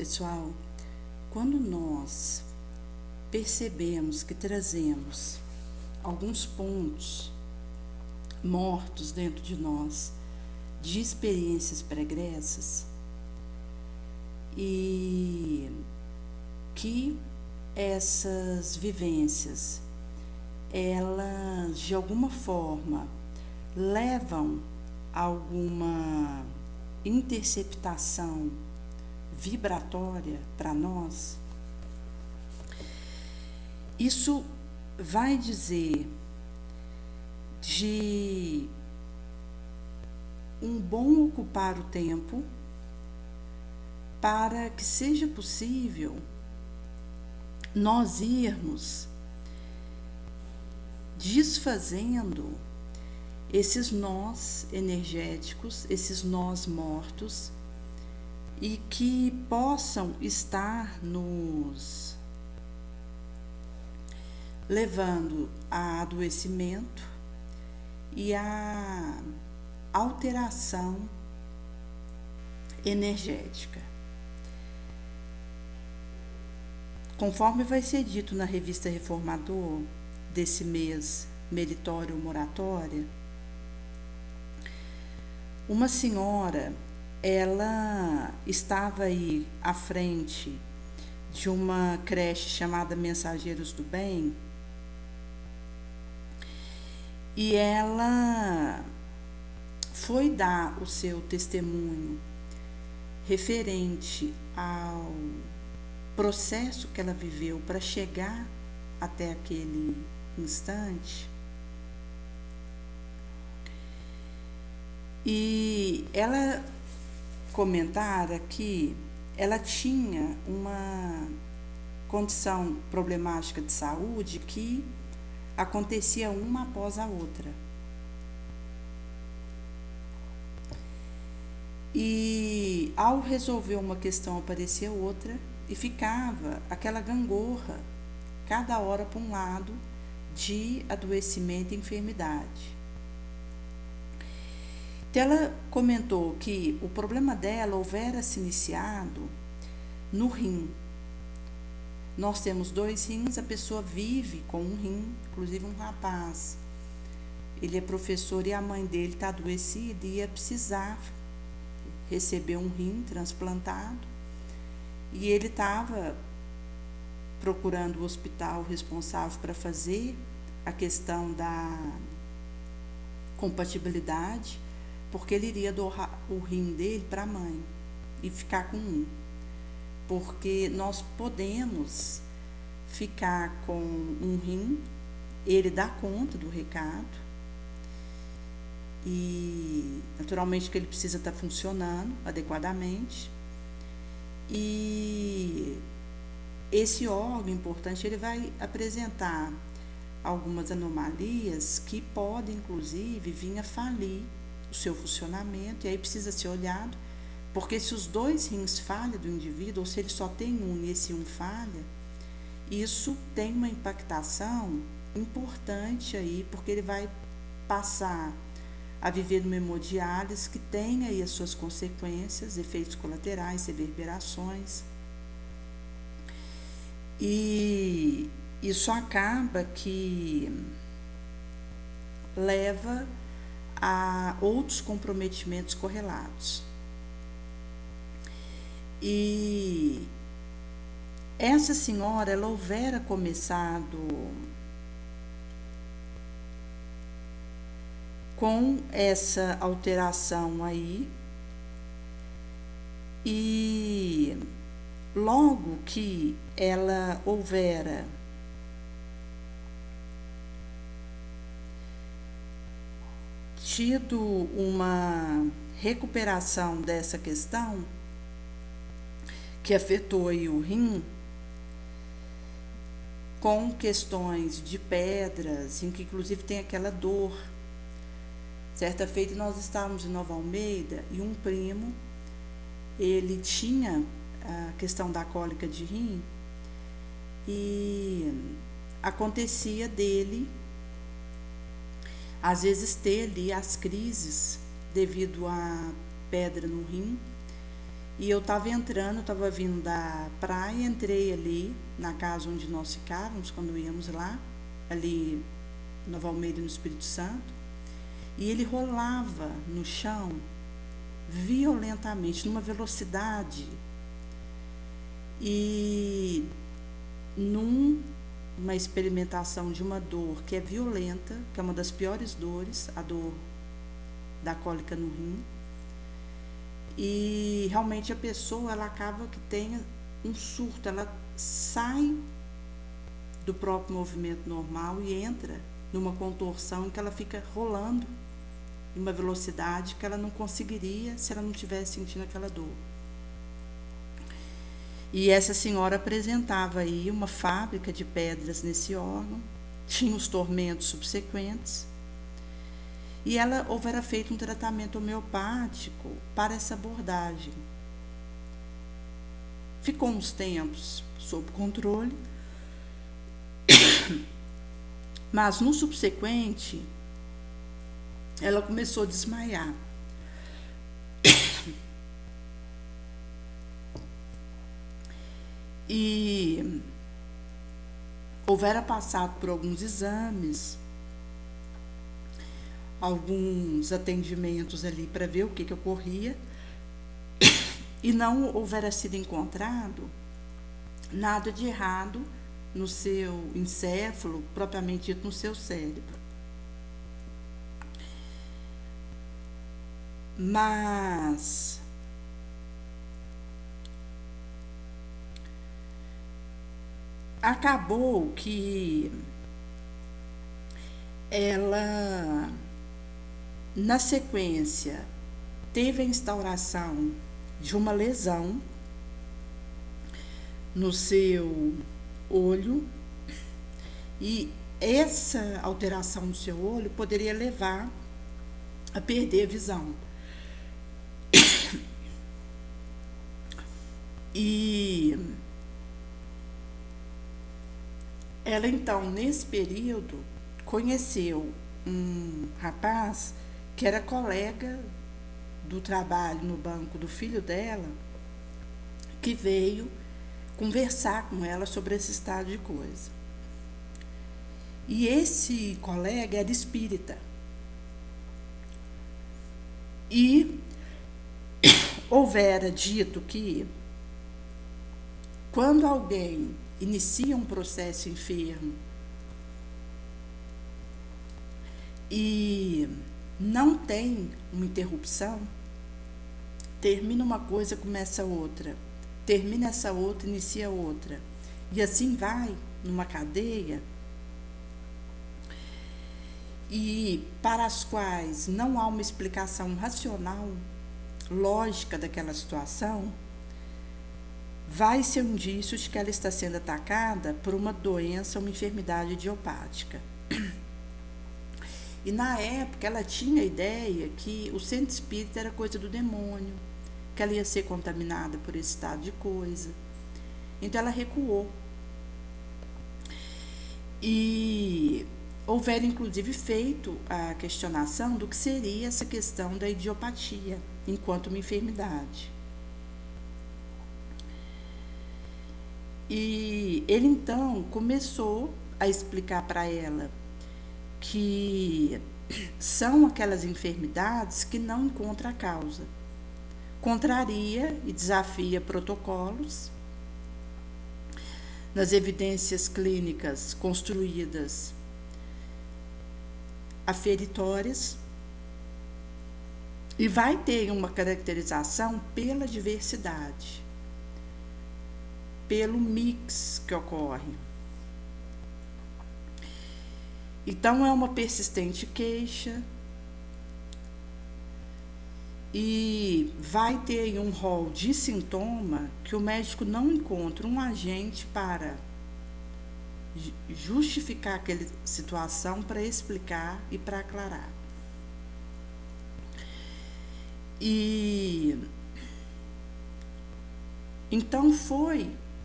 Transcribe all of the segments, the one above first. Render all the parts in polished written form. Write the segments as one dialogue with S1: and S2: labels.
S1: Pessoal, quando nós percebemos que trazemos alguns pontos mortos dentro de nós, de experiências pregressas, e que essas vivências, elas de alguma forma levam a alguma interceptação vibratória para nós, isso vai dizer de um bom ocupar o tempo para que seja possível nós irmos desfazendo esses nós energéticos, esses nós mortos, e que possam estar nos levando a adoecimento e a alteração energética. Conforme vai ser dito na revista Reformador desse mês, Meritório ou Moratória, uma senhora, ela estava aí à frente de uma creche chamada Mensageiros do Bem, e ela foi dar o seu testemunho referente ao processo que ela viveu para chegar até aquele instante. E ela comentara que ela tinha uma condição problemática de saúde que acontecia uma após a outra. E ao resolver uma questão aparecia outra e ficava aquela gangorra, cada hora para um lado, de adoecimento e enfermidade. Então, ela comentou que o problema dela houvera se iniciado no rim. Nós temos 2 rins, a pessoa vive com um rim, inclusive um rapaz. Ele é professor e a mãe dele está adoecida e ia precisar receber um rim transplantado. E ele estava procurando o hospital responsável para fazer a questão da compatibilidade, porque ele iria doar o rim dele para a mãe e ficar com um. Porque nós podemos ficar com um rim, ele dá conta do recado, e naturalmente que ele precisa estar funcionando adequadamente, e esse órgão importante, ele vai apresentar algumas anomalias que podem inclusive vir a falir o seu funcionamento, e aí precisa ser olhado, porque se os 2 rins falham do indivíduo, ou se ele só tem um e esse um falha, isso tem uma impactação importante aí, porque ele vai passar a viver numa hemodiálise que tem aí as suas consequências, efeitos colaterais, reverberações, e isso acaba que leva a outros comprometimentos correlatos. E essa senhora, ela houvera começado com essa alteração aí, e logo que ela houvera tido uma recuperação dessa questão, que afetou aí o rim, com questões de pedras, em que inclusive tem aquela dor. Certa feita nós estávamos em Nova Almeida e um primo, ele tinha a questão da cólica de rim, e acontecia dele às vezes ter ali as crises devido à pedra no rim, E eu estava vindo da praia, entrei ali na casa onde nós ficávamos quando íamos lá, ali no Nova Almeida, no Espírito Santo, e ele rolava no chão violentamente, numa velocidade e numa experimentação de uma dor que é violenta, que é uma das piores dores, a dor da cólica no rim. E realmente a pessoa, ela acaba que tem um surto, ela sai do próprio movimento normal e entra numa contorção em que ela fica rolando em uma velocidade que ela não conseguiria se ela não estivesse sentindo aquela dor. E essa senhora apresentava aí uma fábrica de pedras nesse órgão, tinha os tormentos subsequentes, e ela houvera feito um tratamento homeopático para essa abordagem. Ficou uns tempos sob controle, mas no subsequente ela começou a desmaiar. E houvera passado por alguns exames, alguns atendimentos ali para ver o que ocorria, e não houvera sido encontrado nada de errado no seu encéfalo, propriamente dito, no seu cérebro. Mas acabou que ela, na sequência, teve a instauração de uma lesão no seu olho, e essa alteração no seu olho poderia levar a perder a visão. E ela, então, nesse período, conheceu um rapaz que era colega do trabalho no banco do filho dela, que veio conversar com ela sobre esse estado de coisa. E esse colega era espírita. E houvera dito que quando alguém inicia um processo enfermo e não tem uma interrupção, termina uma coisa, começa outra, termina essa outra, inicia outra, e assim vai numa cadeia, e para as quais não há uma explicação racional, lógica daquela situação, vai ser um indício de que ela está sendo atacada por uma doença, uma enfermidade idiopática. E na época ela tinha a ideia que o centro espírita era coisa do demônio, que ela ia ser contaminada por esse estado de coisa. Então ela recuou. E houver inclusive feito a questionação do que seria essa questão da idiopatia enquanto uma enfermidade. E ele então começou a explicar para ela que são aquelas enfermidades que não encontram a causa. Contraria e desafia protocolos nas evidências clínicas construídas aferitórias e vai ter uma caracterização pela diversidade, pelo mix que ocorre. Então, é uma persistente queixa e vai ter um rol de sintoma que o médico não encontra um agente para justificar aquela situação, para explicar e para aclarar. E então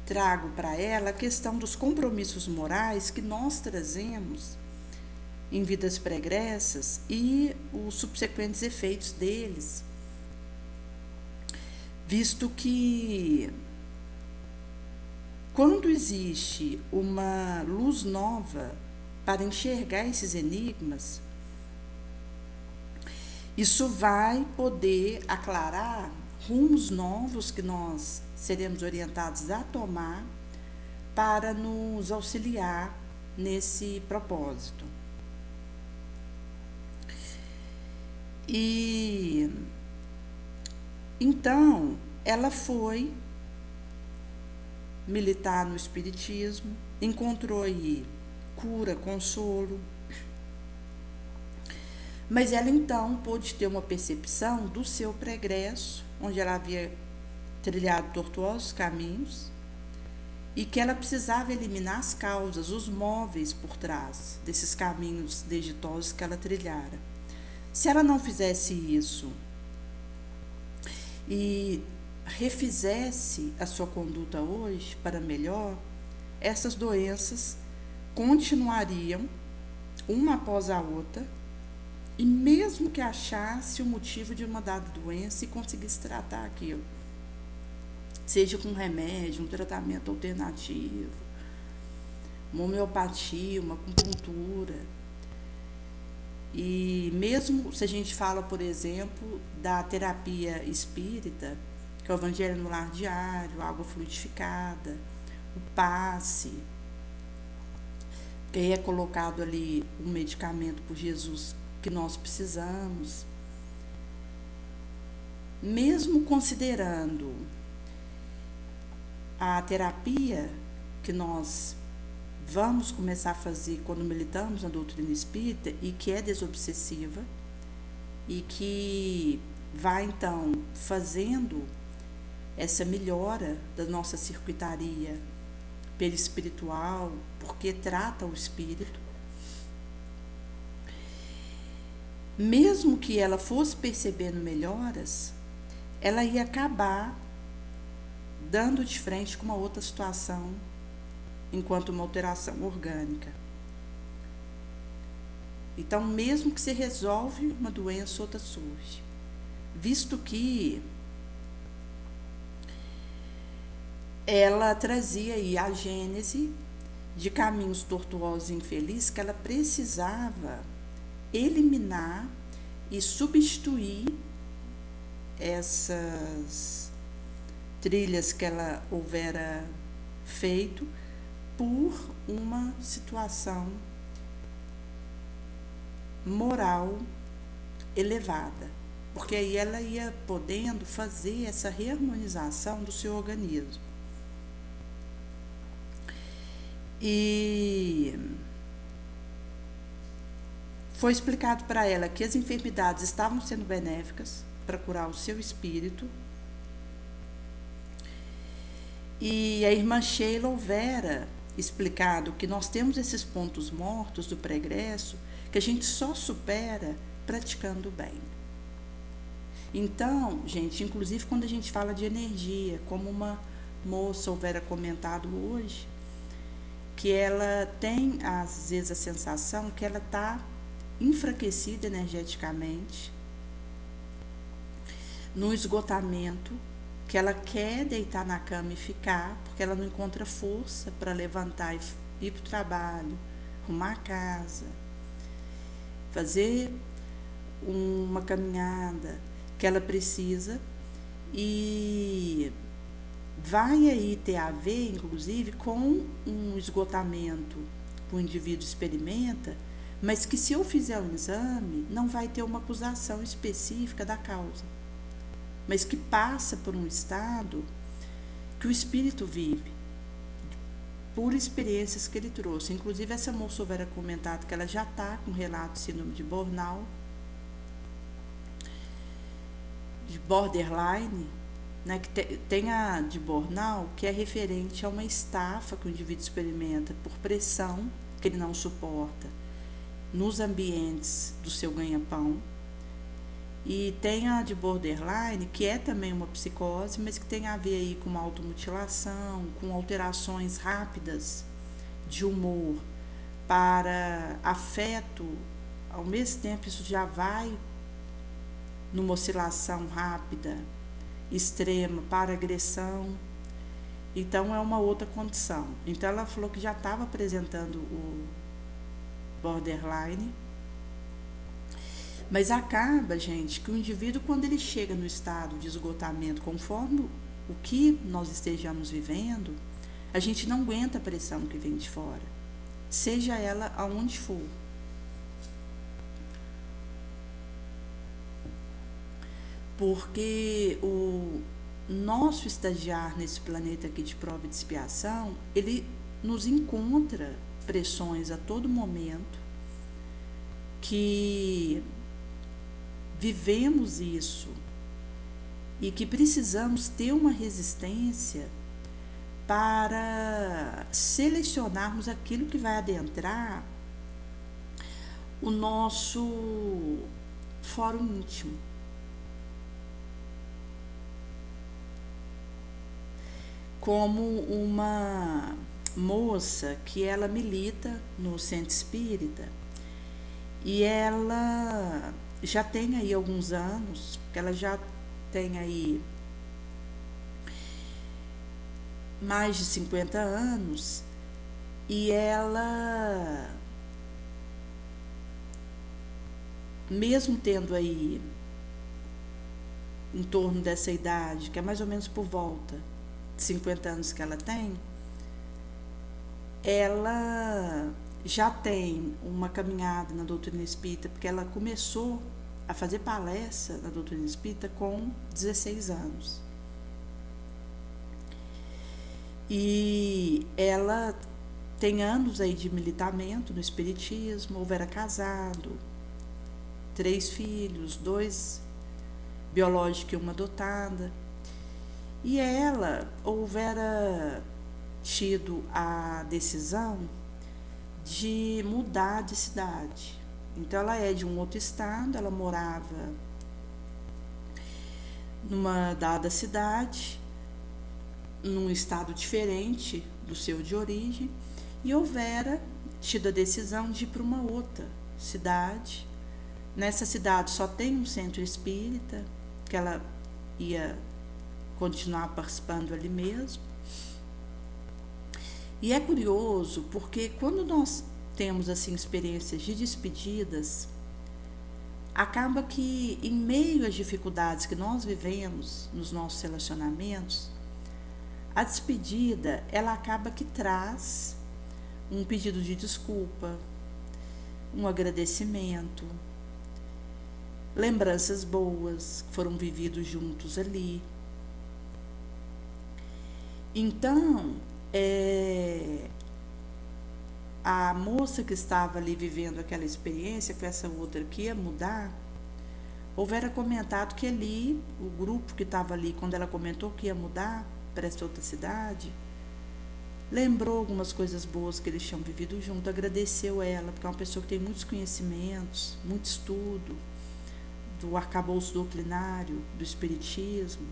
S1: trago para ela a questão dos compromissos morais que nós trazemos em vidas pregressas e os subsequentes efeitos deles, visto que quando existe uma luz nova para enxergar esses enigmas, isso vai poder aclarar rumos novos que nós seremos orientados a tomar para nos auxiliar nesse propósito. E então ela foi militar no espiritismo, encontrou aí cura, consolo, mas ela então pôde ter uma percepção do seu pregresso, onde ela havia trilhado tortuosos caminhos e que ela precisava eliminar as causas, os móveis por trás desses caminhos desditosos que ela trilhara. Se ela não fizesse isso e refizesse a sua conduta hoje para melhor, essas doenças continuariam uma após a outra, e mesmo que achasse o motivo de uma dada doença e conseguisse tratar aquilo, seja com remédio, um tratamento alternativo, uma homeopatia, uma acupuntura. E mesmo se a gente fala, por exemplo, da terapia espírita, que é o Evangelho no Lar Diário, a água fluidificada, o passe, que é colocado ali um medicamento por Jesus que nós precisamos, mesmo considerando a terapia que nós vamos começar a fazer quando militamos na doutrina espírita e que é desobsessiva e que vai então fazendo essa melhora da nossa circuitaria perispiritual, porque trata o espírito. Mesmo que ela fosse percebendo melhoras, ela ia acabar dando de frente com uma outra situação, enquanto uma alteração orgânica. Então, mesmo que se resolve uma doença, outra surge. Visto que ela trazia aí a gênese de caminhos tortuosos e infelizes que ela precisava eliminar e substituir essas trilhas que ela houvera feito por uma situação moral elevada, porque aí ela ia podendo fazer essa reharmonização do seu organismo. E foi explicado para ela que as enfermidades estavam sendo benéficas para curar o seu espírito. E a irmã Sheila houvera explicado que nós temos esses pontos mortos do pregresso que a gente só supera praticando o bem. Então, gente, inclusive quando a gente fala de energia, como uma moça houvera comentado hoje, que ela tem às vezes a sensação que ela está enfraquecida energeticamente, no esgotamento, que ela quer deitar na cama e ficar, porque ela não encontra força para levantar e ir para o trabalho, arrumar a casa, fazer uma caminhada que ela precisa, e vai aí ter a ver, inclusive, com um esgotamento que o indivíduo experimenta, mas que se eu fizer um exame, não vai ter uma acusação específica da causa, mas que passa por um estado que o espírito vive, por experiências que ele trouxe. Inclusive, essa moça houvera comentado que ela já está com relato de síndrome de burnout, de borderline, né, que tem a de burnout, que é referente a uma estafa que o indivíduo experimenta por pressão que ele não suporta nos ambientes do seu ganha-pão. E tem a de borderline, que é também uma psicose, mas que tem a ver aí com automutilação, com alterações rápidas de humor para afeto. Ao mesmo tempo, isso já vai numa oscilação rápida extrema para agressão. Então é uma outra condição. Então ela falou que já estava apresentando o borderline, mas acaba, gente, que o indivíduo, quando ele chega no estado de esgotamento, conforme o que nós estejamos vivendo, a gente não aguenta a pressão que vem de fora, seja ela aonde for. Porque o nosso estagiar nesse planeta aqui de prova e de expiação, ele nos encontra pressões a todo momento, que vivemos isso e que precisamos ter uma resistência para selecionarmos aquilo que vai adentrar o nosso fórum íntimo. Como uma moça que ela milita no centro espírita e ela já tem aí alguns anos, ela já tem aí mais de 50 anos, e ela, mesmo tendo aí em torno dessa idade, que é mais ou menos por volta de 50 anos que ela tem, ela já tem uma caminhada na doutrina espírita, porque ela começou a fazer palestra na doutrina espírita com 16 anos. E ela tem anos aí de militamento no espiritismo, houvera casado, 3 filhos, 2 biológicos e uma adotada. E ela houvera tido a decisão de mudar de cidade. Então ela é de um outro estado, ela morava numa dada cidade, num estado diferente do seu de origem, e houvera tido a decisão de ir para uma outra cidade. Nessa cidade só tem um centro espírita, que ela ia continuar participando ali mesmo. E é curioso, porque quando nós temos assim experiências de despedidas, acaba que em meio às dificuldades que nós vivemos nos nossos relacionamentos, a despedida, ela acaba que traz um pedido de desculpa, um agradecimento, lembranças boas que foram vividos juntos ali. Então, a moça que estava ali vivendo aquela experiência com essa outra que ia mudar, houvera comentado que ali, o grupo que estava ali, quando ela comentou que ia mudar para essa outra cidade, lembrou algumas coisas boas que eles tinham vivido junto, agradeceu ela, porque é uma pessoa que tem muitos conhecimentos, muito estudo do arcabouço doutrinário, do espiritismo.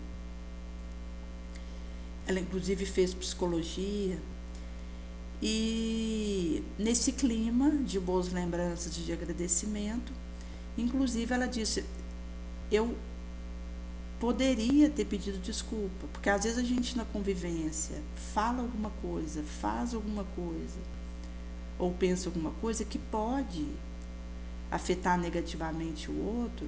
S1: Ela inclusive fez psicologia. E nesse clima de boas lembranças, de agradecimento, inclusive ela disse, eu poderia ter pedido desculpa, porque às vezes a gente na convivência fala alguma coisa, faz alguma coisa, ou pensa alguma coisa que pode afetar negativamente o outro,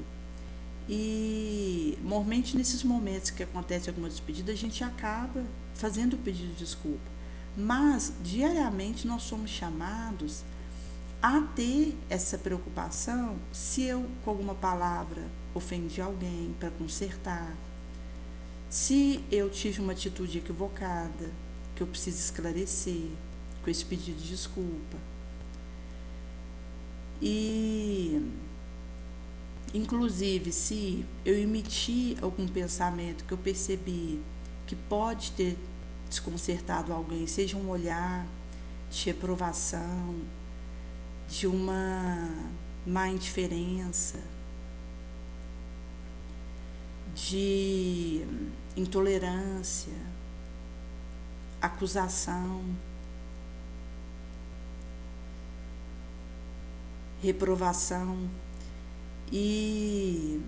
S1: e normalmente nesses momentos que acontece alguma despedida, a gente acaba fazendo o pedido de desculpa. Mas diariamente nós somos chamados a ter essa preocupação se eu com alguma palavra ofendi alguém, para consertar, se eu tive uma atitude equivocada que eu preciso esclarecer com esse pedido de desculpa. E inclusive se eu emitir algum pensamento que eu percebi que pode ter desconcertado alguém, seja um olhar de reprovação, de uma má indiferença, de intolerância, acusação, reprovação, e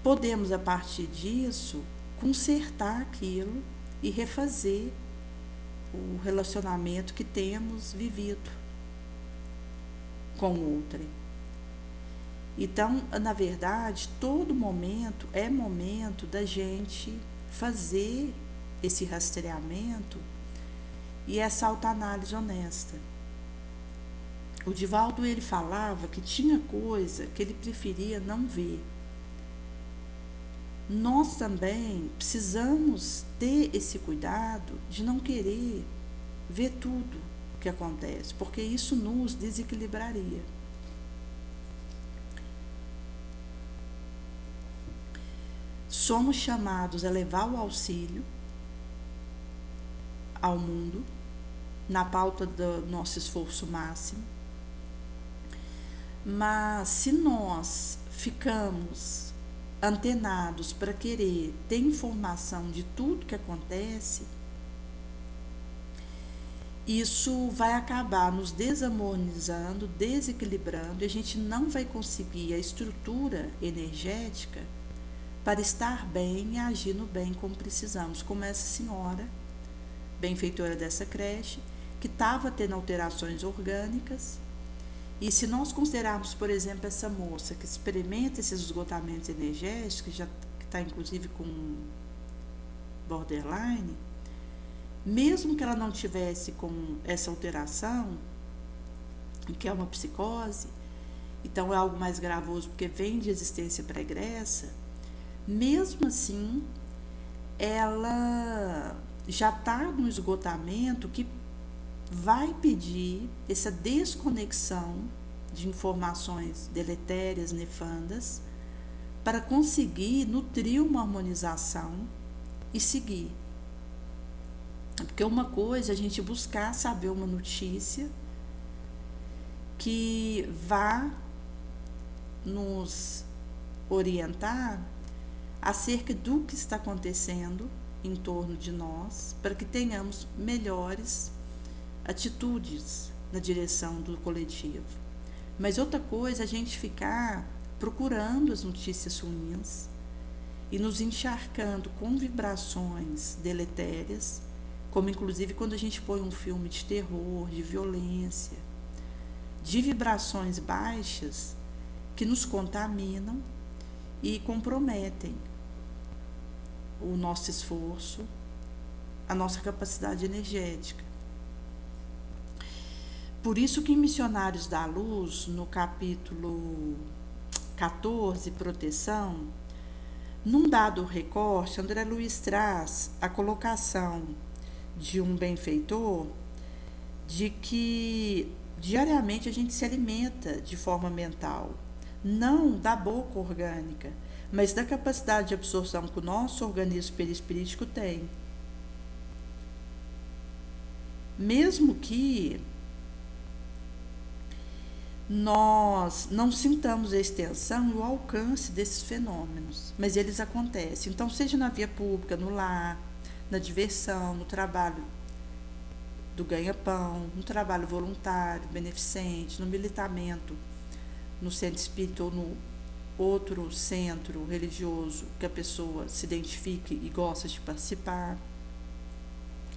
S1: podemos, a partir disso, consertar aquilo e refazer o relacionamento que temos vivido com o outro. Então, na verdade, todo momento é momento da gente fazer esse rastreamento e essa autoanálise honesta. O Divaldo, ele falava que tinha coisa que ele preferia não ver. Nós também precisamos ter esse cuidado de não querer ver tudo o que acontece, porque isso nos desequilibraria. Somos chamados a levar o auxílio ao mundo, na pauta do nosso esforço máximo, mas se nós ficamos antenados para querer ter informação de tudo que acontece, isso vai acabar nos desarmonizando, desequilibrando, e a gente não vai conseguir a estrutura energética para estar bem e agir no bem como precisamos, como essa senhora, benfeitora dessa creche, que estava tendo alterações orgânicas. E se nós considerarmos, por exemplo, essa moça que experimenta esses esgotamentos energéticos, que já está inclusive com borderline, mesmo que ela não tivesse com essa alteração, que é uma psicose, então é algo mais gravoso porque vem de existência pregressa, mesmo assim, ela já está no esgotamento que vai pedir essa desconexão de informações deletérias, nefandas, para conseguir nutrir uma harmonização e seguir. Porque uma coisa é a gente buscar saber uma notícia que vá nos orientar acerca do que está acontecendo em torno de nós, para que tenhamos melhores atitudes na direção do coletivo. Mas outra coisa é a gente ficar procurando as notícias ruins e nos encharcando com vibrações deletérias, como inclusive quando a gente põe um filme de terror, de violência, de vibrações baixas que nos contaminam e comprometem o nosso esforço, a nossa capacidade energética. Por isso que em Missionários da Luz, no capítulo 14, Proteção, num dado recorte, André Luiz traz a colocação de um benfeitor de que diariamente a gente se alimenta de forma mental, não da boca orgânica, mas da capacidade de absorção que o nosso organismo perispirítico tem. Mesmo que nós não sintamos a extensão e o alcance desses fenômenos, mas eles acontecem. Então, seja na via pública, no lar, na diversão, no trabalho do ganha-pão, no trabalho voluntário, beneficente, no militamento, no centro espírita ou no outro centro religioso que a pessoa se identifique e gosta de participar.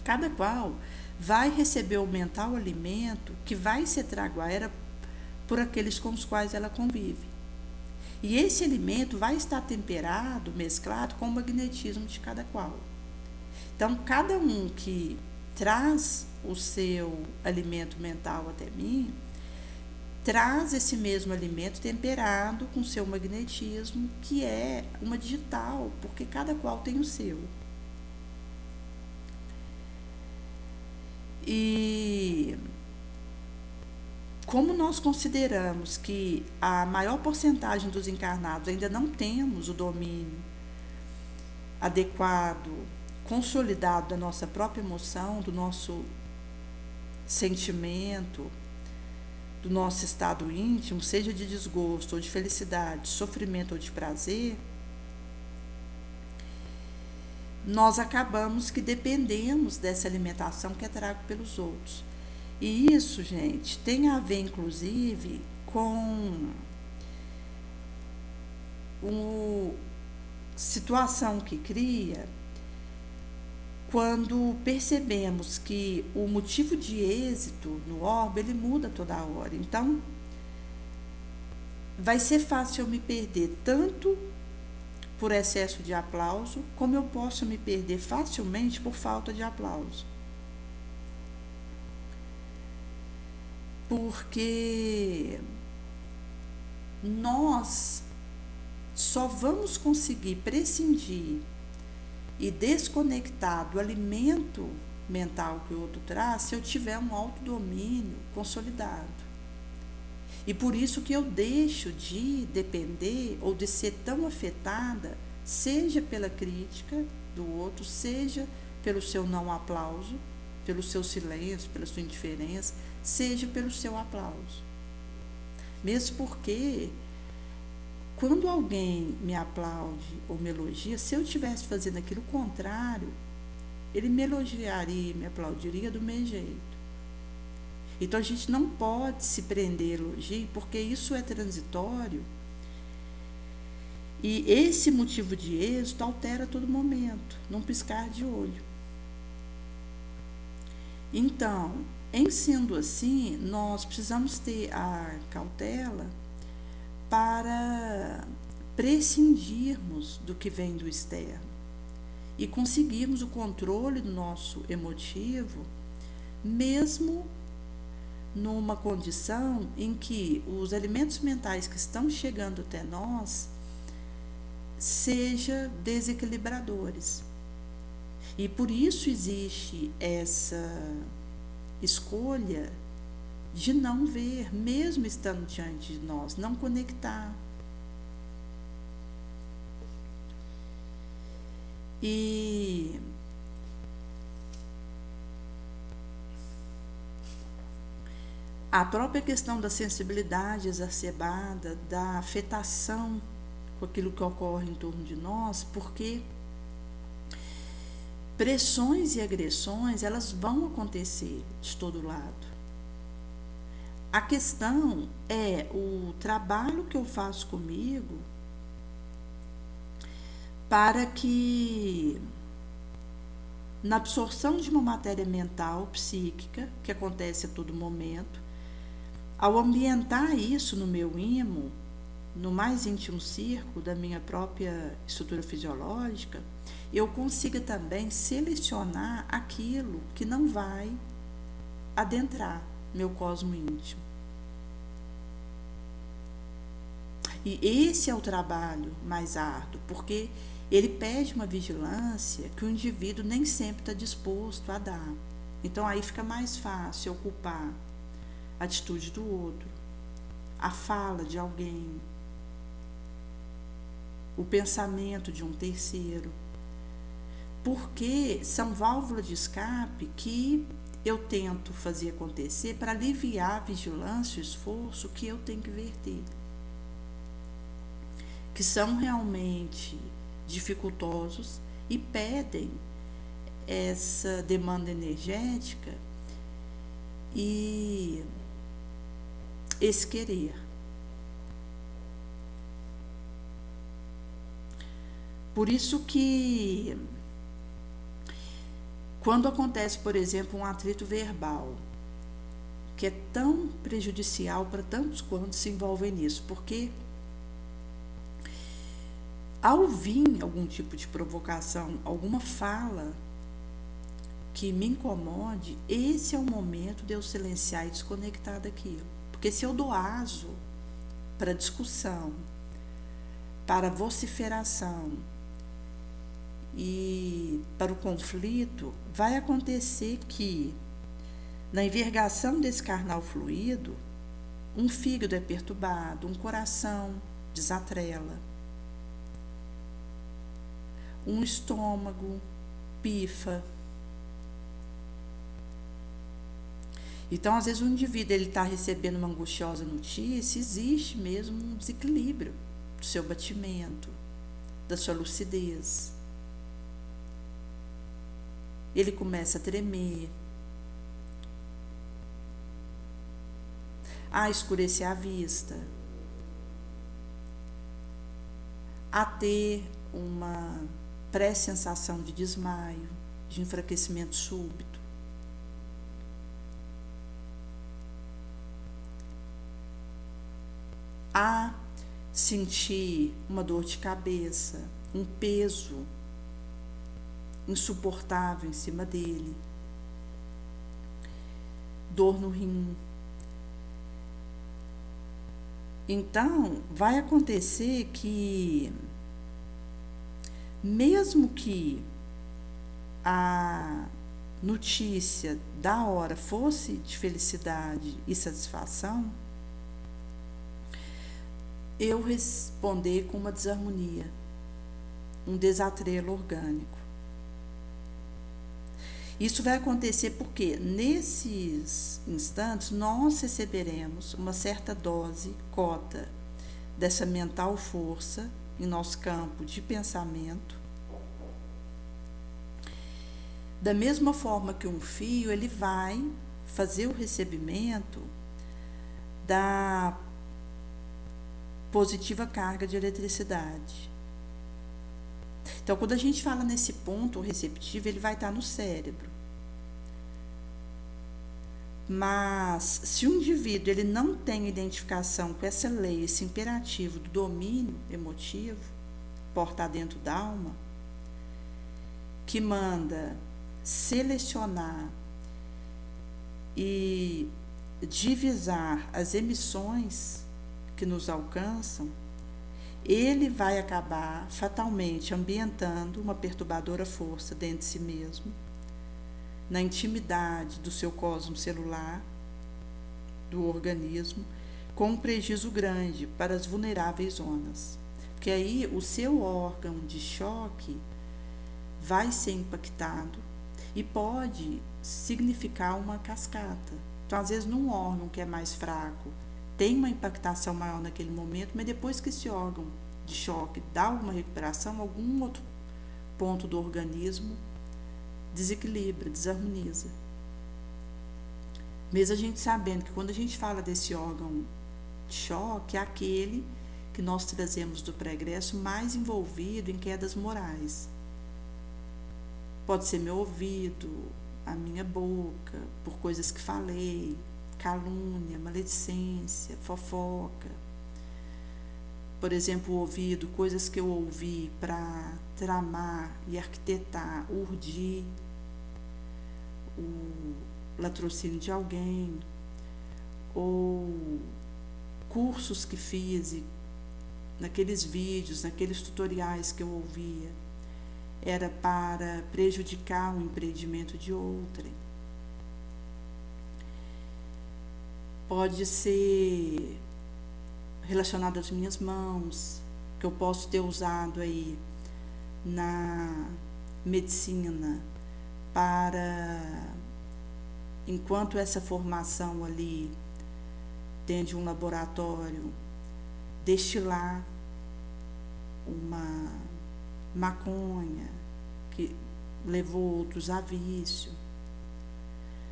S1: Cada qual vai receber o mental alimento que vai ser trago a ela por aqueles com os quais ela convive. E esse alimento vai estar temperado, mesclado com o magnetismo de cada qual. Então, cada um que traz o seu alimento mental até mim, traz esse mesmo alimento temperado com o seu magnetismo, que é uma digital, porque cada qual tem o seu. E como nós consideramos que a maior porcentagem dos encarnados ainda não temos o domínio adequado, consolidado da nossa própria emoção, do nosso sentimento, do nosso estado íntimo, seja de desgosto ou de felicidade, de sofrimento ou de prazer, nós acabamos que dependemos dessa alimentação que é trago pelos outros. E isso, gente, tem a ver, inclusive, com situação que cria quando percebemos que o motivo de êxito no orbe, ele muda toda hora. Então, vai ser fácil eu me perder tanto por excesso de aplauso, como eu posso me perder facilmente por falta de aplauso. Porque nós só vamos conseguir prescindir e desconectar do alimento mental que o outro traz se eu tiver um autodomínio consolidado. E por isso que eu deixo de depender ou de ser tão afetada, seja pela crítica do outro, seja pelo seu não aplauso, pelo seu silêncio, pela sua indiferença, seja pelo seu aplauso. Mesmo porque quando alguém me aplaude ou me elogia, se eu estivesse fazendo aquilo contrário, ele me elogiaria, me aplaudiria do mesmo jeito. Então a gente não pode se prender a elogio, porque isso é transitório. E esse motivo de êxito altera a todo momento, num piscar de olho. Então, em sendo assim, nós precisamos ter a cautela para prescindirmos do que vem do externo e conseguirmos o controle do nosso emotivo, mesmo numa condição em que os elementos mentais que estão chegando até nós sejam desequilibradores. E por isso existe essa escolha de não ver, mesmo estando diante de nós, não conectar. E a própria questão da sensibilidade exacerbada, da afetação com aquilo que ocorre em torno de nós, porque pressões e agressões, elas vão acontecer de todo lado. A questão é o trabalho que eu faço comigo para que, na absorção de uma matéria mental, psíquica, que acontece a todo momento, ao ambientar isso no meu imo, no mais íntimo círculo da minha própria estrutura fisiológica, eu consiga também selecionar aquilo que não vai adentrar meu cosmo íntimo. E esse é o trabalho mais árduo, porque ele pede uma vigilância que o indivíduo nem sempre está disposto a dar. Então aí fica mais fácil ocupar a atitude do outro, a fala de alguém, o pensamento de um terceiro, porque são válvulas de escape que eu tento fazer acontecer para aliviar a vigilância e o esforço que eu tenho que verter, que são realmente dificultosos e pedem essa demanda energética e esse querer. Por isso que quando acontece, por exemplo, um atrito verbal, que é tão prejudicial para tantos quantos se envolvem nisso, porque ao vir algum tipo de provocação, alguma fala que me incomode, esse é o momento de eu silenciar e desconectar daquilo. Porque se eu dou aso para discussão, para vociferação e para o conflito, vai acontecer que, na envergação desse carnal fluido, um fígado é perturbado, um coração desatrela, um estômago pifa. Então, às vezes, o indivíduo está recebendo uma angustiosa notícia, existe mesmo um desequilíbrio do seu batimento, da sua lucidez. Ele começa a tremer, a escurecer a vista, a ter uma pré-sensação de desmaio, de enfraquecimento súbito. A sentir uma dor de cabeça, um peso insuportável em cima dele, dor no rim. Então, vai acontecer que, mesmo que a notícia da hora fosse de felicidade e satisfação, eu responder com uma desarmonia, um desatrelo orgânico. Isso vai acontecer porque, nesses instantes, nós receberemos uma certa dose, cota, dessa mental força em nosso campo de pensamento. Da mesma forma que um fio, ele vai fazer o recebimento da positiva carga de eletricidade. Então, quando a gente fala nesse ponto receptivo, ele vai estar no cérebro. Mas, se o indivíduo ele não tem identificação com essa lei, esse imperativo do domínio emotivo, porta dentro da alma, que manda selecionar e divisar as emissões que nos alcançam, ele vai acabar fatalmente ambientando uma perturbadora força dentro de si mesmo, na intimidade do seu cosmo celular, do organismo, com um prejuízo grande para as vulneráveis zonas. Porque aí o seu órgão de choque vai ser impactado e pode significar uma cascata. Então, às vezes, num órgão que é mais fraco, tem uma impactação maior naquele momento, mas depois que esse órgão de choque dá alguma recuperação, algum outro ponto do organismo desequilibra, desarmoniza. Mesmo a gente sabendo que quando a gente fala desse órgão de choque, é aquele que nós trazemos do pregresso mais envolvido em quedas morais. Pode ser meu ouvido, a minha boca, por coisas que falei, calúnia, maledicência, fofoca. Por exemplo, o ouvido, coisas que eu ouvi para tramar e arquitetar, urdir o latrocínio de alguém, ou cursos que fiz, e naqueles vídeos, naqueles tutoriais que eu ouvia, era para prejudicar o empreendimento de outrem. Pode ser relacionado às minhas mãos, que eu posso ter usado aí na medicina para, enquanto essa formação ali dentro de um laboratório, destilar uma maconha que levou outros a vício.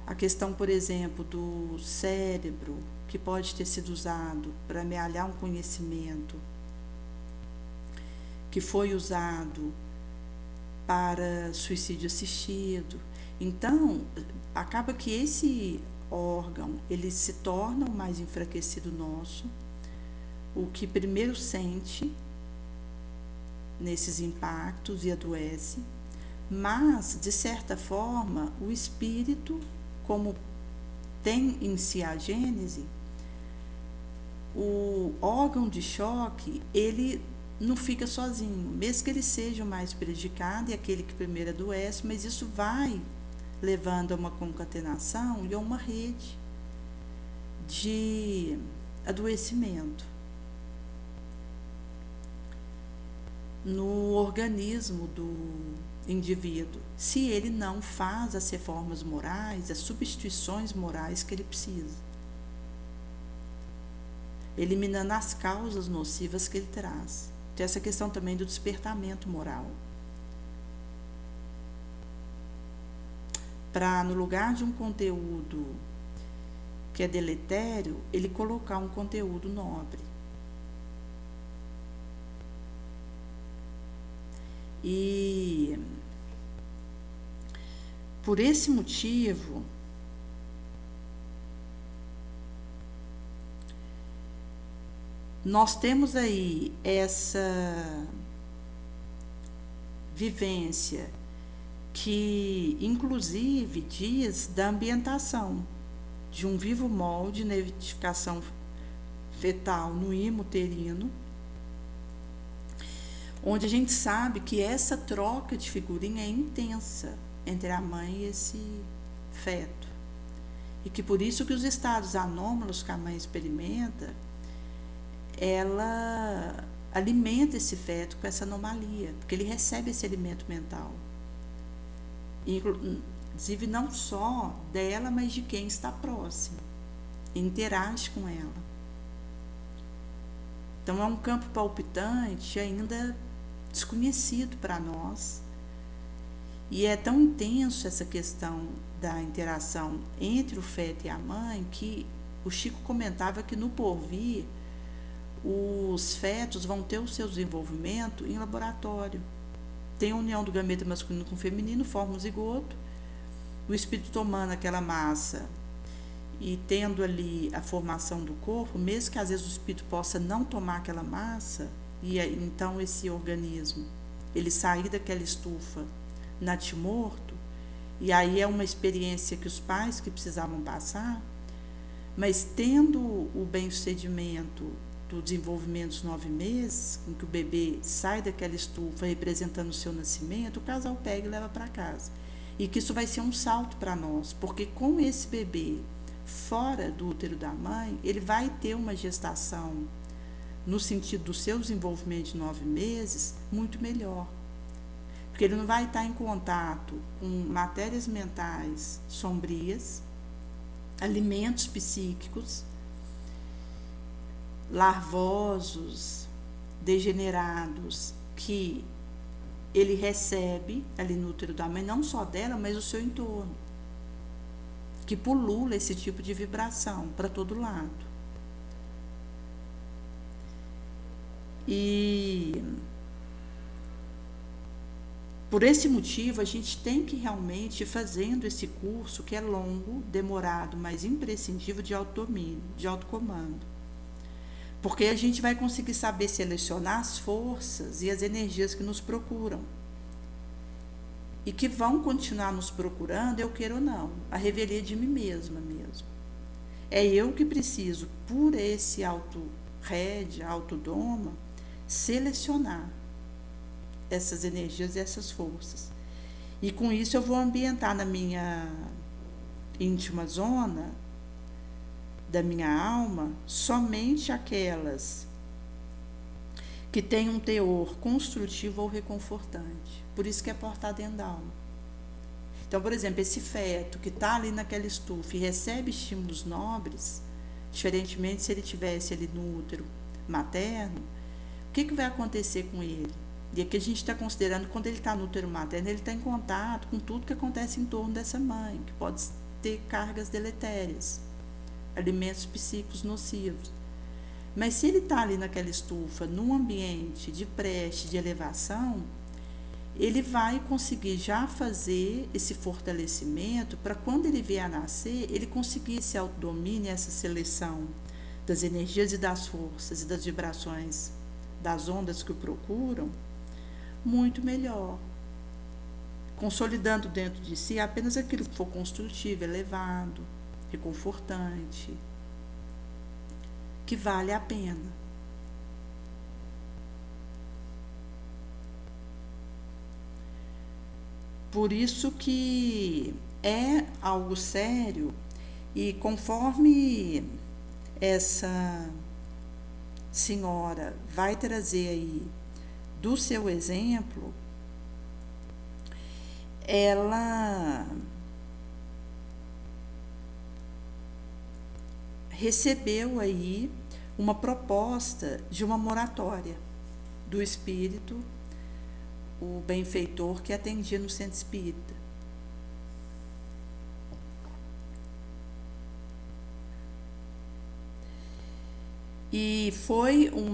S1: A questão, por exemplo, do cérebro, que pode ter sido usado para amealhar um conhecimento que foi usado para suicídio assistido. Então, acaba que esse órgão, ele se torna o mais enfraquecido nosso, o que primeiro sente nesses impactos e adoece, mas, de certa forma, o espírito, como tem em si a gênese, o órgão de choque, ele não fica sozinho, mesmo que ele seja o mais prejudicado e aquele que primeiro adoece, mas isso vai levando a uma concatenação e a uma rede de adoecimento no organismo do indivíduo, se ele não faz as reformas morais, as substituições morais que ele precisa, eliminando as causas nocivas que ele traz. Tem essa questão também do despertamento moral. Para, no lugar de um conteúdo que é deletério, ele colocar um conteúdo nobre. E por esse motivo, nós temos aí essa vivência que, inclusive, diz da ambientação de um vivo molde na edificação fetal no imo uterino, onde a gente sabe que essa troca de figurinha é intensa entre a mãe e esse feto. E que por isso que os estados anômalos que a mãe experimenta, ela alimenta esse feto com essa anomalia, porque ele recebe esse alimento mental. Inclusive não só dela, mas de quem está próximo, interage com ela. Então é um campo palpitante ainda desconhecido para nós, e é tão intenso essa questão da interação entre o feto e a mãe que o Chico comentava que no porvir os fetos vão ter o seu desenvolvimento em laboratório. Tem a união do gameta masculino com o feminino, forma um zigoto, o espírito tomando aquela massa e tendo ali a formação do corpo, mesmo que às vezes o espírito possa não tomar aquela massa, e então esse organismo, ele sair daquela estufa natimorto, e aí é uma experiência que os pais que precisavam passar, mas tendo o bem-sucedimento do desenvolvimento dos 9 meses, em que o bebê sai daquela estufa representando o seu nascimento, o casal pega e leva para casa. E que isso vai ser um salto para nós, porque com esse bebê fora do útero da mãe, ele vai ter uma gestação, no sentido do seu desenvolvimento de 9 meses, muito melhor. Porque ele não vai estar em contato com matérias mentais sombrias, alimentos psíquicos, larvosos, degenerados, que ele recebe ali no útero da mãe, não só dela, mas do seu entorno, que pulula esse tipo de vibração para todo lado. E por esse motivo a gente tem que realmente ir fazendo esse curso, que é longo, demorado, mas imprescindível, de autodomínio, de autocomando. Porque a gente vai conseguir saber selecionar as forças e as energias que nos procuram. E que vão continuar nos procurando, eu queira ou não. A revelia de mim mesma mesmo. É eu que preciso, por esse auto-rédea, autodoma, selecionar essas energias e essas forças. E com isso eu vou ambientar na minha íntima zona da minha alma somente aquelas que têm um teor construtivo ou reconfortante. Por isso que é portar dentro da alma. Então, por exemplo, esse feto que está ali naquela estufa e recebe estímulos nobres, diferentemente se ele tivesse ali no útero materno, o que vai acontecer com ele? E aqui a gente está considerando, quando ele está no útero materno, ele está em contato com tudo que acontece em torno dessa mãe, que pode ter cargas deletérias, alimentos psíquicos nocivos. Mas se ele está ali naquela estufa, num ambiente de preste, de elevação, ele vai conseguir já fazer esse fortalecimento para quando ele vier a nascer, ele conseguir esse autodomínio, essa seleção das energias e das forças e das vibrações das ondas que o procuram, muito melhor, consolidando dentro de si apenas aquilo que for construtivo, elevado, reconfortante, que vale a pena. Por isso que é algo sério, e conforme essa senhora vai trazer aí do seu exemplo, ela recebeu aí uma proposta de uma moratória do espírito, o benfeitor que atendia no centro espírita. E foi um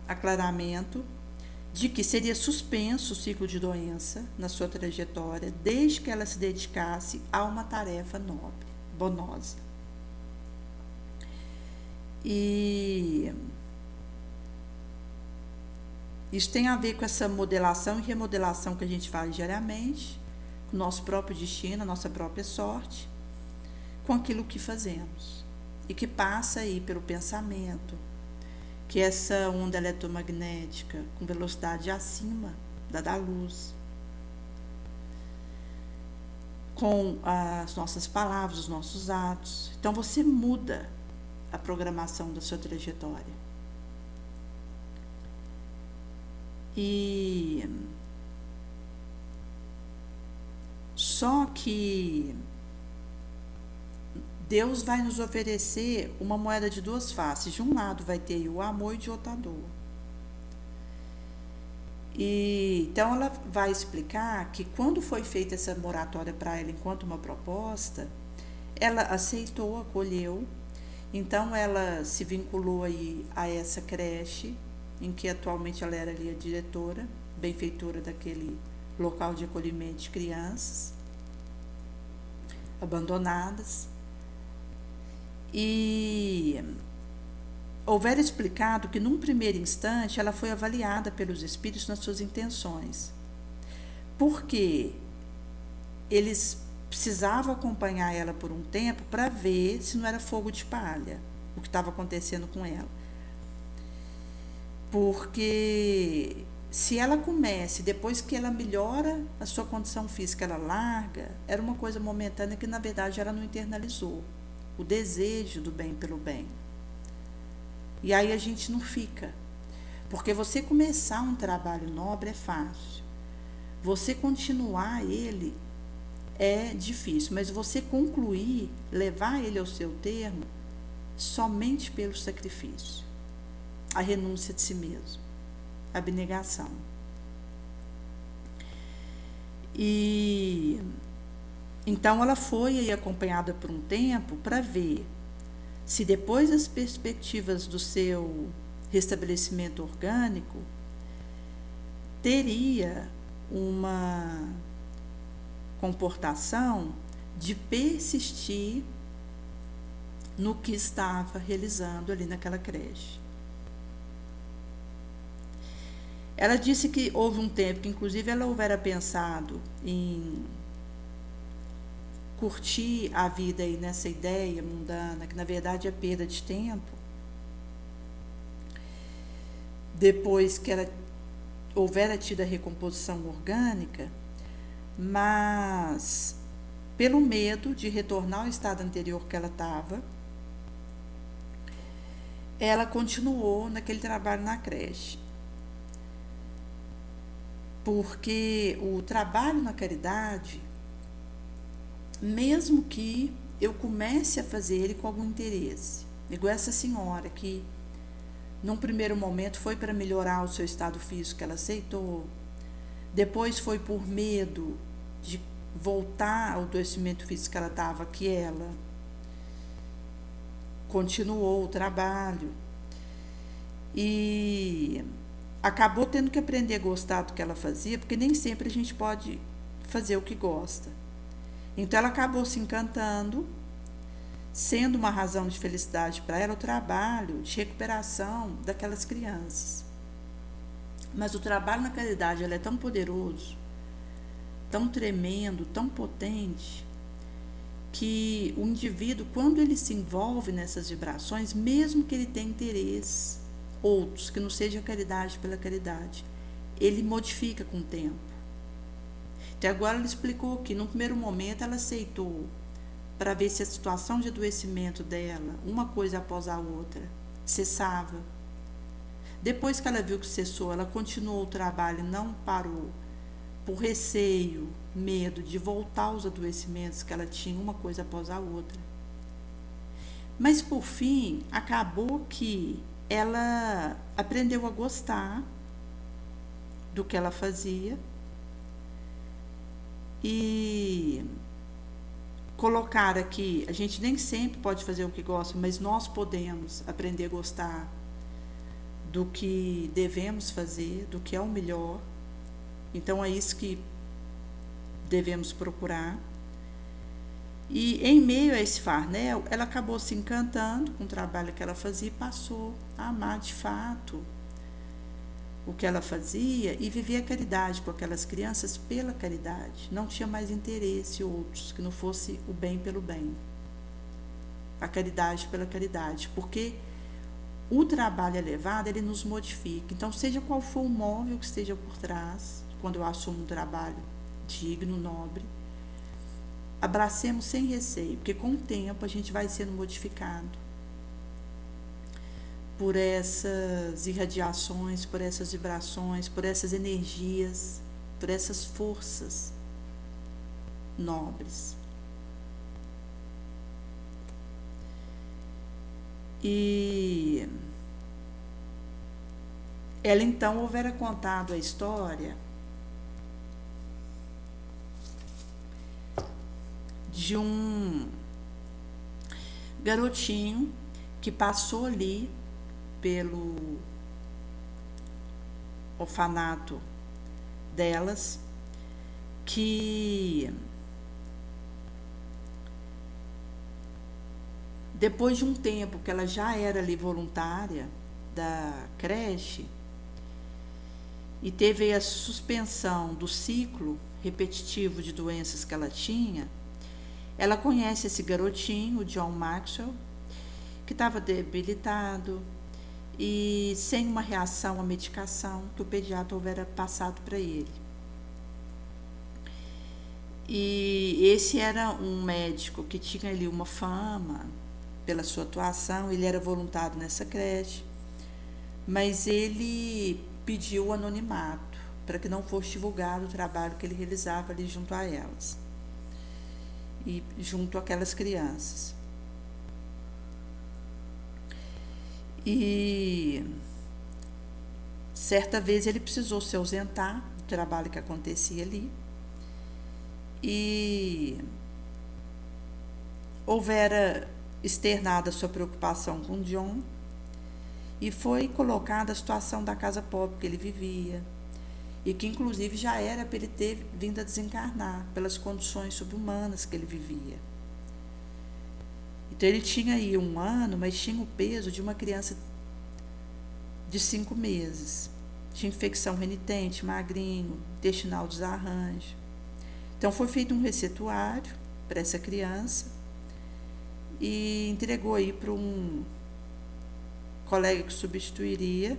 S1: aclaramento de que seria suspenso o ciclo de doença na sua trajetória, desde que ela se dedicasse a uma tarefa nobre, bonosa. E isso tem a ver com essa modelação e remodelação que a gente faz diariamente, com o nosso próprio destino, a nossa própria sorte, com aquilo que fazemos. E que passa aí pelo pensamento, que essa onda eletromagnética com velocidade acima da luz, com as nossas palavras, os nossos atos. Então você muda a programação da sua trajetória. E só que Deus vai nos oferecer uma moeda de duas faces. De um lado vai ter o amor e de outro a dor. E então ela vai explicar que quando foi feita essa moratória para ela enquanto uma proposta, ela aceitou, acolheu. Então ela se vinculou aí a essa creche, em que atualmente ela era ali a diretora, benfeitora daquele local de acolhimento de crianças abandonadas. E houver explicado que num primeiro instante ela foi avaliada pelos espíritos nas suas intenções, porque eles precisavam acompanhar ela por um tempo para ver se não era fogo de palha o que estava acontecendo com ela. Porque se ela comece, depois que ela melhora a sua condição física, ela larga, era uma coisa momentânea que na verdade ela não internalizou o desejo do bem pelo bem. E aí a gente não fica, porque você começar um trabalho nobre é fácil, você continuar ele é difícil, mas você concluir, levar ele ao seu termo, somente pelo sacrifício, a renúncia de si mesmo, a abnegação. E então ela foi aí acompanhada por um tempo para ver se depois das perspectivas do seu restabelecimento orgânico teria uma comportação de persistir no que estava realizando ali naquela creche. Ela disse que houve um tempo que inclusive ela houvera pensado em curtir a vida aí nessa ideia mundana, que na verdade é perda de tempo, depois que ela houvera tido a recomposição orgânica, mas pelo medo de retornar ao estado anterior que ela estava, ela continuou naquele trabalho na creche. Porque o trabalho na caridade, mesmo que eu comece a fazer ele com algum interesse, igual essa senhora que num primeiro momento foi para melhorar o seu estado físico, que ela aceitou, depois foi por medo de voltar ao adoecimento físico que ela estava, que ela continuou o trabalho e acabou tendo que aprender a gostar do que ela fazia, porque nem sempre a gente pode fazer o que gosta. Então ela acabou se encantando, sendo uma razão de felicidade para ela o trabalho de recuperação daquelas crianças. Mas o trabalho na caridade ele é tão poderoso, tão tremendo, tão potente, que o indivíduo, quando ele se envolve nessas vibrações, mesmo que ele tenha interesses outros, que não seja a caridade pela caridade, ele modifica com o tempo. Então agora ela explicou que no primeiro momento ela aceitou para ver se a situação de adoecimento dela, uma coisa após a outra, cessava. Depois que ela viu que cessou, ela continuou o trabalho e não parou, por receio, medo de voltar aos adoecimentos que ela tinha uma coisa após a outra. Mas por fim, acabou que ela aprendeu a gostar do que ela fazia e colocar aqui, a gente nem sempre pode fazer o que gosta, mas nós podemos aprender a gostar do que devemos fazer, do que é o melhor. Então é isso que devemos procurar. E em meio a esse farnel, ela acabou se encantando com o trabalho que ela fazia e passou a amar de fato o que ela fazia e vivia a caridade com aquelas crianças pela caridade. Não tinha mais interesse outros, que não fosse o bem pelo bem. A caridade pela caridade, porque o trabalho elevado, ele nos modifica. Então, seja qual for o móvel que esteja por trás, quando eu assumo um trabalho digno, nobre, abracemos sem receio, porque com o tempo a gente vai sendo modificado por essas irradiações, por essas vibrações, por essas energias, por essas forças nobres. E ela então houvera contado a história de um garotinho que passou ali pelo orfanato delas, que depois de um tempo que ela já era ali voluntária da creche e teve a suspensão do ciclo repetitivo de doenças que ela tinha, ela conhece esse garotinho, o John Maxwell, que estava debilitado e sem uma reação à medicação que o pediatra houvera passado para ele. E esse era um médico que tinha ali uma fama pela sua atuação, ele era voluntário nessa creche, mas ele pediu o anonimato para que não fosse divulgado o trabalho que ele realizava ali junto a elas e junto àquelas crianças. E certa vez ele precisou se ausentar do trabalho que acontecia ali e houvera externada sua preocupação com John e foi colocada a situação da casa pobre que ele vivia e que inclusive já era para ele ter vindo a desencarnar pelas condições subhumanas que ele vivia. Então ele tinha aí 1 ano, mas tinha o peso de uma criança de 5 meses. Tinha infecção renitente, magrinho, intestinal desarranjo. Então foi feito um receituário para essa criança e entregou aí para um colega que substituiria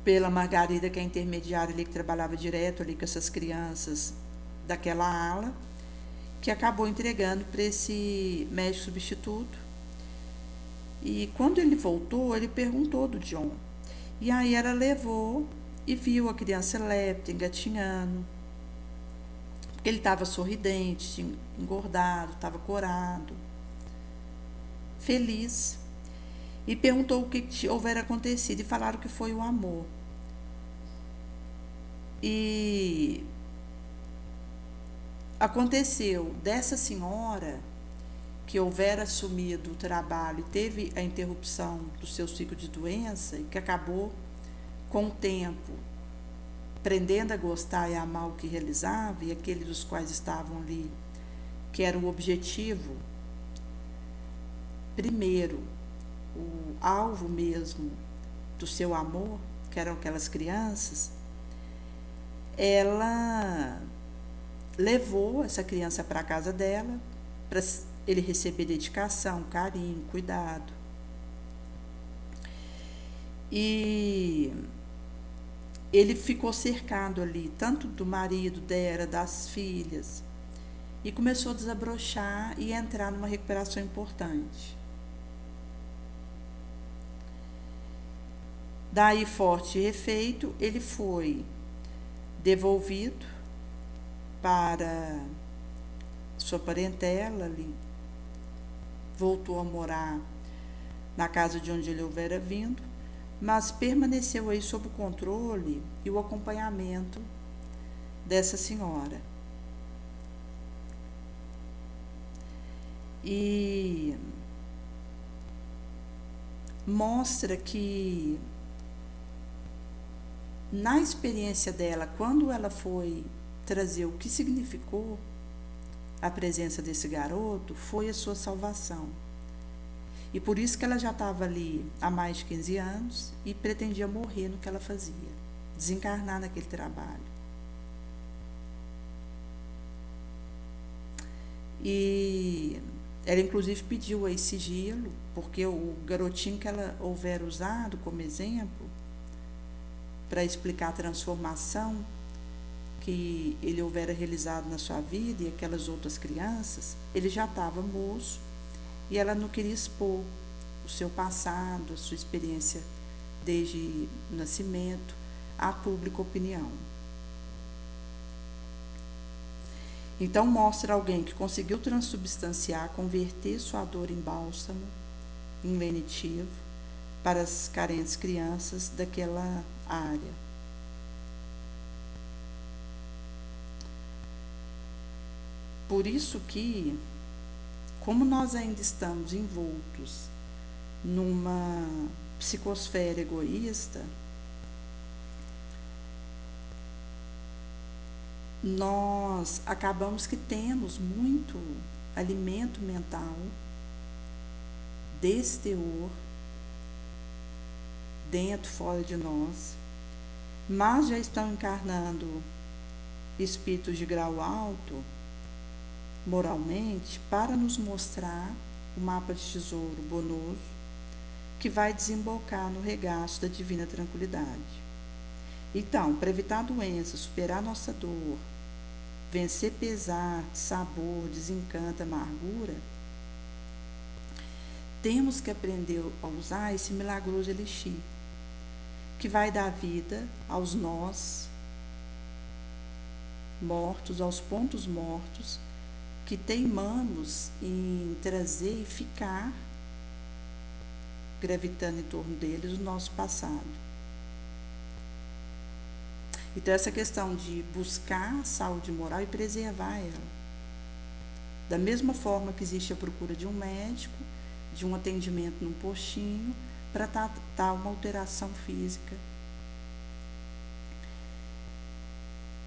S1: pela Margarida, que é a intermediária ali que trabalhava direto ali com essas crianças daquela ala, que acabou entregando para esse médico substituto. E quando ele voltou, ele perguntou do John. E aí ela levou e viu a criança léptica, engatinhando, porque ele estava sorridente, tinha engordado, estava corado, feliz. E perguntou o que houvera acontecido e falaram que foi o amor. E aconteceu dessa senhora que houvera assumido o trabalho e teve a interrupção do seu ciclo de doença e que acabou, com o tempo, aprendendo a gostar e a amar o que realizava, e aqueles dos quais estavam ali, que era o objetivo, primeiro, o alvo mesmo do seu amor, que eram aquelas crianças, ela levou essa criança para a casa dela, para ele receber dedicação, carinho, cuidado. E ele ficou cercado ali, tanto do marido dela, das filhas, e começou a desabrochar e entrar numa recuperação importante. Daí, forte e efeito, ele foi devolvido para sua parentela ali, voltou a morar na casa de onde ele houvera vindo, mas permaneceu aí sob o controle e o acompanhamento dessa senhora. E mostra que, na experiência dela, quando ela foi trazer o que significou a presença desse garoto, foi a sua salvação. E por isso que ela já estava ali há mais de 15 anos e pretendia morrer no que ela fazia, desencarnar naquele trabalho. E ela inclusive pediu aí sigilo, porque o garotinho que ela houvera usado como exemplo para explicar a transformação que ele houvera realizado na sua vida e aquelas outras crianças, ele já estava moço e ela não queria expor o seu passado, a sua experiência desde o nascimento à pública opinião. Então mostra alguém que conseguiu transubstanciar, converter sua dor em bálsamo, em lenitivo, para as carentes crianças daquela área. Por isso que, como nós ainda estamos envoltos numa psicosfera egoísta, nós acabamos que temos muito alimento mental desse teor dentro, fora de nós, mas já estão encarnando espíritos de grau alto, moralmente, para nos mostrar o mapa de tesouro bonoso que vai desembocar no regaço da divina tranquilidade. Então, para evitar a doença, superar nossa dor, vencer pesar, sabor, desencanto, amargura, temos que aprender a usar esse milagroso elixir, que vai dar vida aos nós mortos, aos pontos mortos, que teimamos em trazer e ficar gravitando em torno deles o nosso passado. Então, essa questão de buscar a saúde moral e preservar ela. Da mesma forma que existe a procura de um médico, de um atendimento num postinho, para tratar uma alteração física.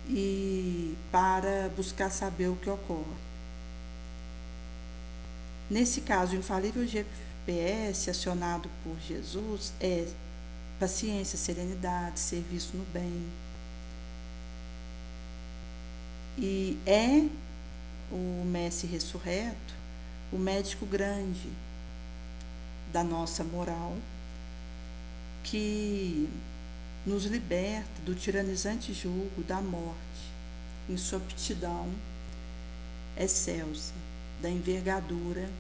S1: E para buscar saber o que ocorre. Nesse caso, o infalível GPS acionado por Jesus é paciência, serenidade, serviço no bem. E é o Mestre ressurreto, o médico grande da nossa moral, que nos liberta do tiranizante jugo da morte, em sua aptidão excelsa, da envergadura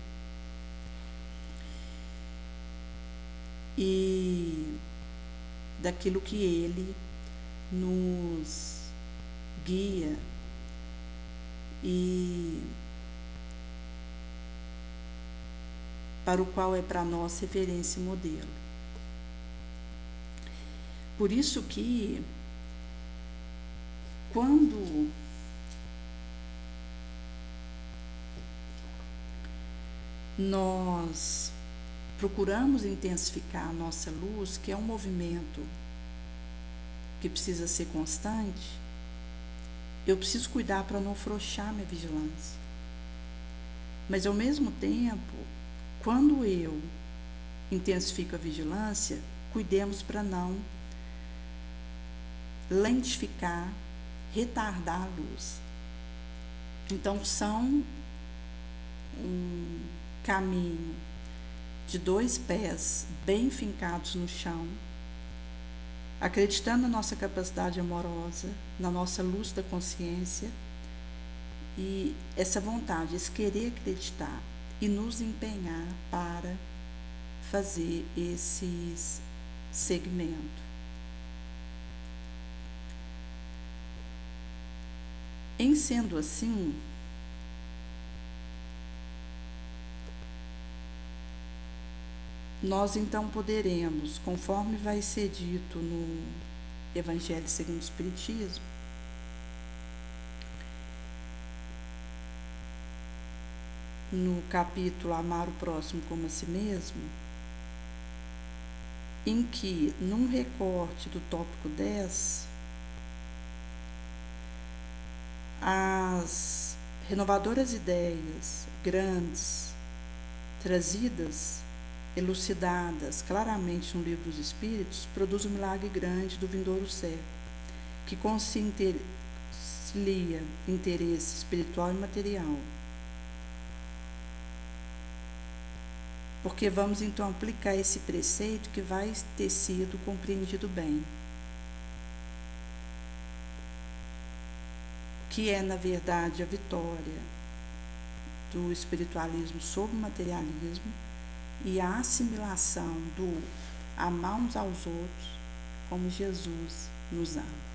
S1: e daquilo que ele nos guia e para o qual é para nós referência e modelo. Por isso que, quando nós procuramos intensificar a nossa luz, que é um movimento que precisa ser constante, eu preciso cuidar para não afrouxar minha vigilância. Mas, ao mesmo tempo, quando eu intensifico a vigilância, cuidemos para não lentificar, retardar a luz. Então, são um caminho de 2 pés bem fincados no chão, acreditando na nossa capacidade amorosa, na nossa luz da consciência e essa vontade, esse querer acreditar e nos empenhar para fazer esses segmentos. Em sendo assim, nós então poderemos, conforme vai ser dito no Evangelho segundo o Espiritismo, no capítulo Amar o Próximo como a Si Mesmo, em que, num recorte do tópico 10, as renovadoras ideias grandes, trazidas, elucidadas claramente no livro dos Espíritos, produz um milagre grande do vindouro século, que concilia interesse espiritual e material. Porque vamos então aplicar esse preceito que vai ter sido compreendido bem, que é, na verdade, a vitória do espiritualismo sobre o materialismo e a assimilação do amar uns aos outros como Jesus nos ama.